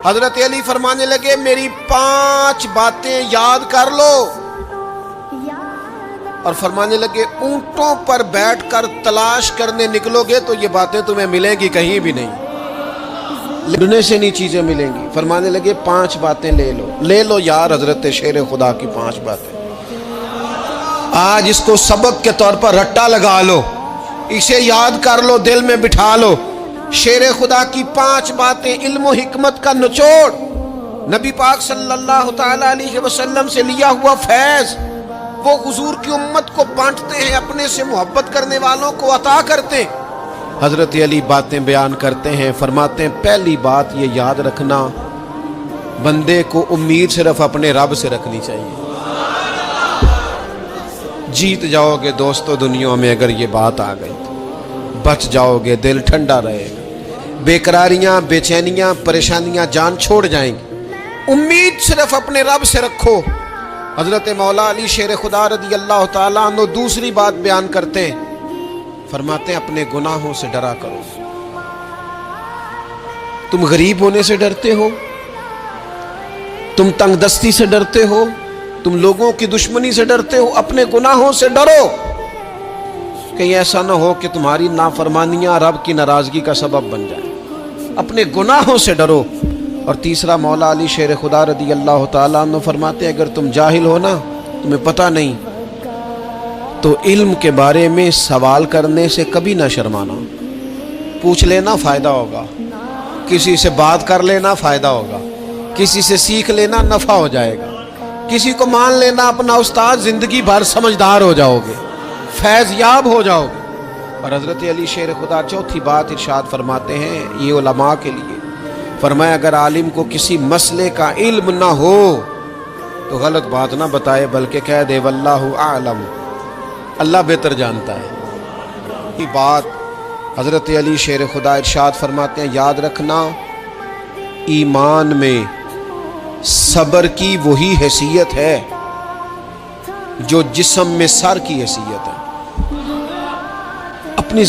حضرت علی فرمانے لگے میری 5 باتیں یاد کر لو، اور فرمانے لگے اونٹوں پر بیٹھ کر تلاش کرنے نکلو گے تو یہ باتیں تمہیں ملیں گی کہیں بھی نہیں، ڈھونڈنے سے نہیں چیزیں ملیں گی۔ فرمانے لگے 5 باتیں لے لو یار حضرت شیر خدا کی 5 باتیں، آج اس کو سبق کے طور پر رٹا لگا لو، اسے یاد کر لو، دل میں بٹھا لو۔ شیر خدا کی 5 باتیں علم و حکمت کا نچوڑ، نبی پاک صلی اللہ تعالی علیہ وسلم سے لیا ہوا فیض، وہ حضور کی امت کو بانٹتے ہیں، اپنے سے محبت کرنے والوں کو عطا کرتے ہیں۔ حضرت علی باتیں بیان کرتے ہیں، فرماتے ہیں پہلی بات یہ یاد رکھنا، بندے کو امید صرف اپنے رب سے رکھنی چاہیے۔ جیت جاؤ گے دوستو دنیا میں اگر یہ بات آ گئی تو بچ جاؤ گے، دل ٹھنڈا رہے گا، بے قراریاں بے چینیاں پریشانیاں جان چھوڑ جائیں گی۔ امید صرف اپنے رب سے رکھو۔ حضرت مولا علی شیر خدا رضی اللہ تعالیٰ عنہ دوسری بات بیان کرتے ہیں، فرماتے ہیں اپنے گناہوں سے ڈرا کرو۔ تم غریب ہونے سے ڈرتے ہو، تم تنگ دستی سے ڈرتے ہو، تم لوگوں کی دشمنی سے ڈرتے ہو، اپنے گناہوں سے ڈرو، کہیں ایسا نہ ہو کہ تمہاری نافرمانیاں رب کی ناراضگی کا سبب بن جائیں۔ اپنے گناہوں سے ڈرو۔ اور تیسرا مولا علی شیر خدا رضی اللہ تعالیٰ عنہ فرماتے ہیں اگر تم جاہل ہو نا، تمہیں پتہ نہیں، تو علم کے بارے میں سوال کرنے سے کبھی نہ شرمانا، پوچھ لینا فائدہ ہوگا، کسی سے بات کر لینا فائدہ ہوگا، کسی سے سیکھ لینا نفع ہو جائے گا، کسی کو مان لینا اپنا استاد، زندگی بھر سمجھدار ہو جاؤ گے، فیض یاب ہو جاؤ گے۔ اور حضرت علی شیر خدا چوتھی بات ارشاد فرماتے ہیں یہ علماء کے لیے، فرمایا اگر عالم کو کسی مسئلے کا علم نہ ہو تو غلط بات نہ بتائے بلکہ کہہ دے واللہ اعلم، اللہ بہتر جانتا ہے۔ یہ بات حضرت علی شیر خدا ارشاد فرماتے ہیں یاد رکھنا، ایمان میں صبر کی وہی حیثیت ہے جو جسم میں سر کی حیثیت ہے۔ اپنی